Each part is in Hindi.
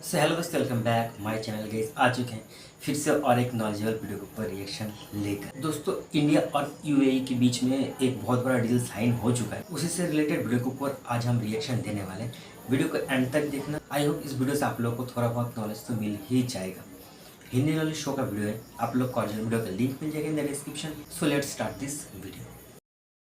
सो हेलो दोस्तों, welcome back my channel. Guys आ चुके हैं फिर से और एक नॉलेजेबल वीडियो के ऊपर रिएक्शन लेकर। दोस्तों, इंडिया और यूएई के बीच में एक बहुत बड़ा डील साइन हो चुका है। उसी से रिलेटेड वीडियो के ऊपर आज हम रिएक्शन देने वाले हैं। वीडियो को एंड तक देखना। आई होप इस वीडियो से आप लोगों को थोड़ा बहुत नॉलेज तो मिल ही जाएगा। हिंदी नॉलेज शो का वीडियो है, आप लोग को ओरिजिनल वीडियो का लिंक मिल जाएगा in the description. So let's start this video.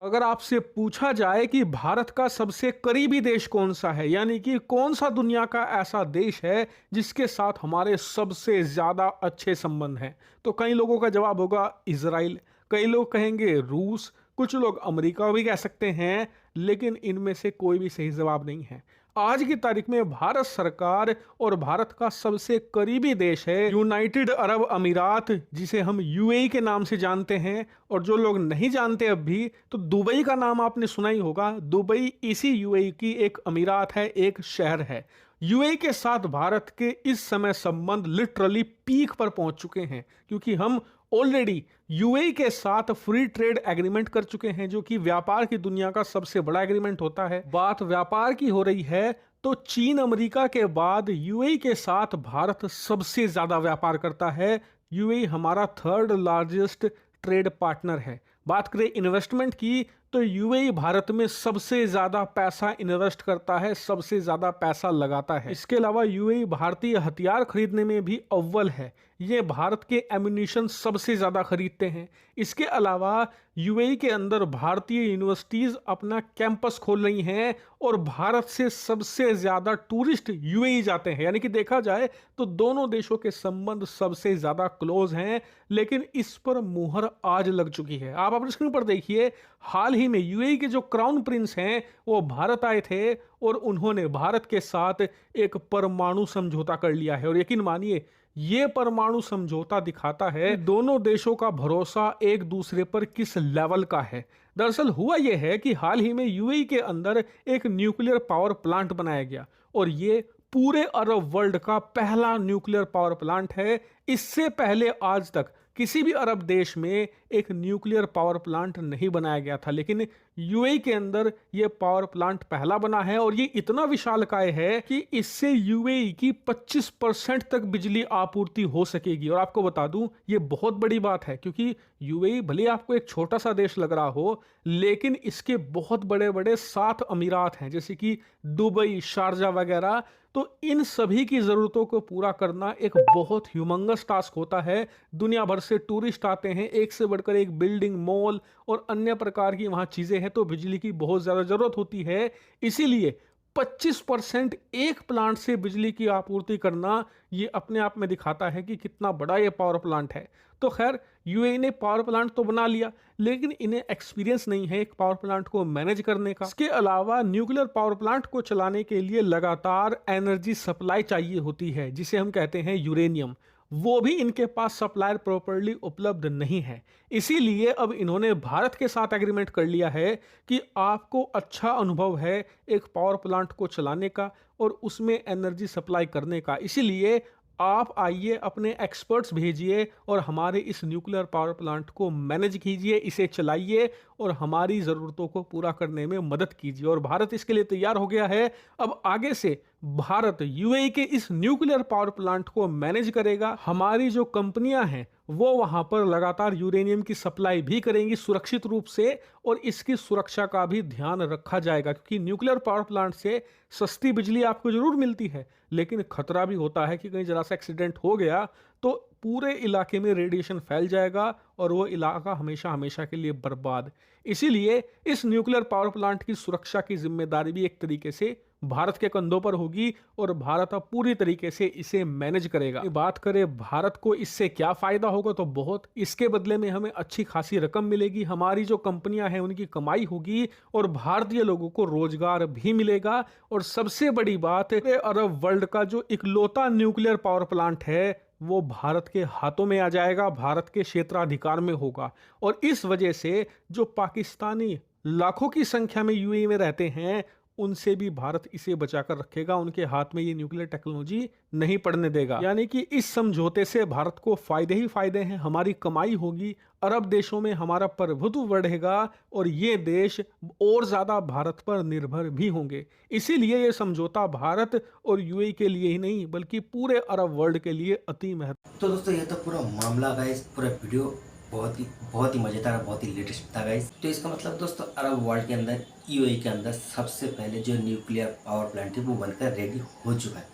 अगर आपसे पूछा जाए कि भारत का सबसे करीबी देश कौन सा है, यानी कि कौन सा दुनिया का ऐसा देश है जिसके साथ हमारे सबसे ज्यादा अच्छे संबंध हैं, तो कई लोगों का जवाब होगा इजराइल, कई लोग कहेंगे रूस, कुछ लोग अमेरिका भी कह सकते हैं, लेकिन इनमें से कोई भी सही जवाब नहीं है। आज की तारीख में भारत सरकार और भारत का सबसे करीबी देश है यूनाइटेड अरब अमीरात, जिसे हम यूएई के नाम से जानते हैं। और जो लोग नहीं जानते अब भी, तो दुबई का नाम आपने सुना ही होगा। दुबई इसी यूएई की एक अमीरात है, एक शहर है। यूएई के साथ भारत के इस समय संबंध लिटरली पीक पर पहुंच चुके हैं, क्योंकि हम ऑलरेडी यूएई के साथ फ्री ट्रेड एग्रीमेंट कर चुके हैं, जो कि व्यापार की दुनिया का सबसे बड़ा एग्रीमेंट होता है। बात व्यापार की हो रही है तो चीन अमेरिका के बाद यूएई के साथ भारत सबसे ज्यादा व्यापार करता है। यूएई हमारा थर्ड लार्जेस्ट ट्रेड पार्टनर है। बात करें इन्वेस्टमेंट की, तो यूएई भारत में सबसे ज्यादा पैसा इन्वेस्ट करता है, सबसे ज्यादा पैसा लगाता है। इसके अलावा यूएई भारतीय हथियार खरीदने में भी अव्वल है। ये भारत के एम्यूनिशन सबसे ज्यादा खरीदते हैं। इसके अलावा यूएई के अंदर भारतीय यूनिवर्सिटीज अपना कैंपस खोल रही हैं और भारत से सबसे ज्यादा टूरिस्ट यूएई जाते हैं। यानी कि देखा जाए तो दोनों देशों के संबंध सबसे ज्यादा क्लोज हैं, लेकिन इस पर मुहर आज लग चुकी है। आप अपनी स्क्रीन पर देखिए, हाल ही में यूएई के जो क्राउन प्रिंस हैं वो भारत आए थे और उन्होंने भारत के साथ एक परमाणु समझौता कर लिया है। और यकीन मानिए, ये परमाणु समझौता दिखाता है कि दोनों देशों का भरोसा एक दूसरे पर किस लेवल का है। दरअसल हुआ यह है कि हाल ही में यूएई के अंदर एक न्यूक्लियर पावर प्लांट बनाया गया, और ये पूरे अरब वर्ल्ड का पहला न्यूक्लियर पावर प्लांट है। इससे पहले आज तक किसी भी अरब देश में एक न्यूक्लियर पावर प्लांट नहीं बनाया गया था, लेकिन यूएई के अंदर यह पावर प्लांट पहला बना है। और ये इतना विशालकाय है कि इससे यूएई की 25% तक बिजली आपूर्ति हो सकेगी। और आपको बता दूं, ये बहुत बड़ी बात है, क्योंकि यूएई भले आपको एक छोटा सा देश लग रहा हो, लेकिन इसके बहुत बड़े बड़े 7 अमीरात हैं, जैसे कि दुबई, शारजा वगैरह। तो इन सभी की जरूरतों को पूरा करना एक बहुत ह्यूमंगस टास्क होता है। दुनिया भर से टूरिस्ट आते हैं, एक से बढ़कर एक बिल्डिंग, मॉल और अन्य प्रकार की वहां चीजें हैं, तो बिजली की बहुत ज्यादा जरूरत होती है। इसीलिए 25% एक प्लांट से बिजली की आपूर्ति करना, ये अपने आप में दिखाता है कि कितना बड़ा ये पावर प्लांट है। तो खैर, यूएई ने पावर प्लांट तो बना लिया, लेकिन इन्हें एक्सपीरियंस नहीं है एक पावर प्लांट को मैनेज करने का। इसके अलावा न्यूक्लियर पावर प्लांट को चलाने के लिए लगातार एनर्जी सप्लाई चाहिए होती है, जिसे हम कहते हैं यूरेनियम। वो भी इनके पास सप्लायर प्रॉपर्ली उपलब्ध नहीं है। इसीलिए अब इन्होंने भारत के साथ एग्रीमेंट कर लिया है कि आपको अच्छा अनुभव है एक पावर प्लांट को चलाने का और उसमें एनर्जी सप्लाई करने का। इसीलिए आप आइए, अपने एक्सपर्ट्स भेजिए और हमारे इस न्यूक्लियर पावर प्लांट को मैनेज कीजिए, इसे चलाइए और हमारी ज़रूरतों को पूरा करने में मदद कीजिए। और भारत इसके लिए तैयार हो गया है। अब आगे से भारत यूएई के इस न्यूक्लियर पावर प्लांट को मैनेज करेगा। हमारी जो कंपनियां हैं वो वहां पर लगातार यूरेनियम की सप्लाई भी करेंगी सुरक्षित रूप से, और इसकी सुरक्षा का भी ध्यान रखा जाएगा, क्योंकि न्यूक्लियर पावर प्लांट से सस्ती बिजली आपको जरूर मिलती है, लेकिन खतरा भी होता है कि कहीं जरा सा एक्सीडेंट हो गया तो पूरे इलाके में रेडिएशन फैल जाएगा और वो इलाका हमेशा हमेशा के लिए बर्बाद। इसीलिए इस न्यूक्लियर पावर प्लांट की सुरक्षा की जिम्मेदारी भी एक तरीके से भारत के कंधों पर होगी, और भारत अब पूरी तरीके से इसे मैनेज करेगा। बात करें भारत को इससे क्या फायदा होगा, तो बहुत। इसके बदले में हमें अच्छी खासी रकम मिलेगी, हमारी जो कंपनियां हैं उनकी कमाई होगी और भारतीय लोगों को रोजगार भी मिलेगा। और सबसे बड़ी बात, अरब वर्ल्ड का जो इकलौता न्यूक्लियर पावर प्लांट है वो भारत के हाथों में आ जाएगा, भारत के क्षेत्राधिकार में होगा। और इस वजह से जो पाकिस्तानी लाखों की संख्या में यूएई में रहते हैं, उनसे भी भारत इसे बचाकर रखेगा, उनके हाथ में ये न्यूक्लियर टेक्नोलॉजी नहीं पड़ने देगा। यानी कि इस समझौते से भारत को फायदे ही फायदे हैं, हमारी कमाई होगी, अरब देशों में हमारा प्रभुत्व बढ़ेगा और ये देश और ज्यादा भारत पर निर्भर भी होंगे। इसीलिए ये समझौता भारत और यूएई के लिए ही नहीं बल्कि पूरे अरब वर्ल्ड के लिए अति महत्व। तो दोस्तों ये तो पूरा मामला गाइस, पूरा वीडियो बहुत ही मज़ेदार और बहुत ही लेटेस्ट था गाइस। तो इसका मतलब दोस्तों अरब वर्ल्ड के अंदर यूएई के अंदर सबसे पहले जो न्यूक्लियर पावर प्लांट है वो बनकर रेडी हो चुका है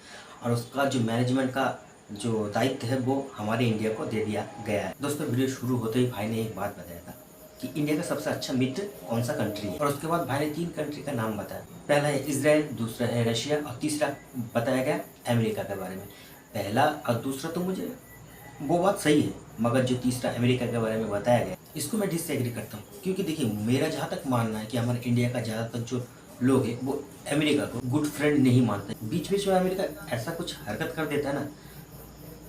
और उसका जो मैनेजमेंट का जो दायित्व है वो हमारे इंडिया को दे दिया गया है। दोस्तों वीडियो शुरू होते ही भाई ने एक बात बताया था कि इंडिया का सबसे अच्छा मित्र कौन सा कंट्री है, और उसके बाद भाई ने 3 कंट्री का नाम बताया। पहला है इसराइल, दूसरा है रशिया और तीसरा बताया गया अमेरिका के बारे में। पहला और दूसरा तो मुझे वो बात सही है, मगर जो तीसरा अमेरिका के बारे में बताया गया इसको मैं डिसएग्री करता हूँ। क्योंकि देखिए मेरा जहाँ तक मानना है कि हमारे इंडिया का ज़्यादातर जो लोग हैं वो अमेरिका को गुड फ्रेंड नहीं मानते। बीच बीच में अमेरिका ऐसा कुछ हरकत कर देता है ना,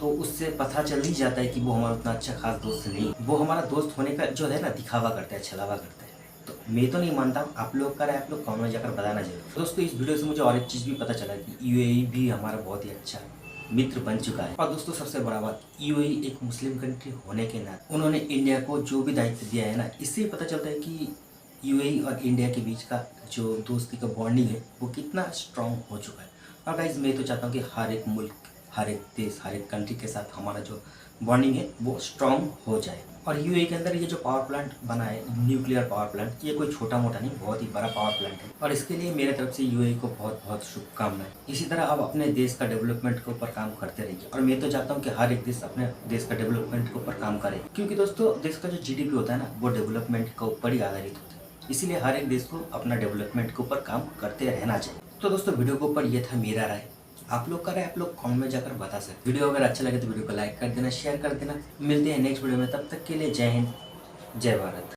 तो उससे पता चल ही जाता है कि वो हमारा उतना अच्छा खास दोस्त नहीं, वो हमारा दोस्त होने का जो है ना दिखावा करता है, छलावा करता है। तो मैं तो नहीं मानता, आप लोग का आप लोग कमेंट में जाकर बताना जरूर। दोस्तों इस वीडियो से मुझे और एक चीज़ भी पता चला कि यूएई भी हमारा बहुत ही अच्छा मित्र बन चुका है। और दोस्तों सबसे बड़ा बात, यूएई एक मुस्लिम कंट्री होने के नाते उन्होंने इंडिया को जो भी दायित्व दिया है ना, इससे पता चलता है कि यूएई और इंडिया के बीच का जो दोस्ती का बॉन्डिंग है वो कितना स्ट्रांग हो चुका है। और गाइस मैं तो चाहता हूँ कि हर एक मुल्क, हर एक देश, हर एक कंट्री के साथ हमारा जो बॉन्डिंग है वो स्ट्रांग हो जाए। और यूएई के अंदर ये जो पावर प्लांट बना है, न्यूक्लियर पावर प्लांट, ये कोई छोटा मोटा नहीं, बहुत ही बड़ा पावर प्लांट है। और इसके लिए मेरे तरफ से यूएई को बहुत बहुत शुभकामनाएं। इसी तरह आप अपने देश का डेवलपमेंट के ऊपर काम करते रहिए। और मैं तो चाहता हूँ कि हर एक देश अपने देश का डेवलपमेंट के ऊपर काम करे, क्योंकि दोस्तों देश का जो जीडीपी होता है ना वो डेवलपमेंट के ऊपर ही आधारित होता है। इसीलिए हर एक देश को अपना डेवलपमेंट के ऊपर काम करते रहना चाहिए। तो दोस्तों वीडियो के ऊपर ये था मेरा राय, आप लोग का राय आप लोग कमेंट में जाकर बता सकते। वीडियो अगर अच्छा लगे तो वीडियो को लाइक कर देना, शेयर कर देना। मिलते हैं नेक्स्ट वीडियो में, तब तक के लिए जय हिंद, जय भारत।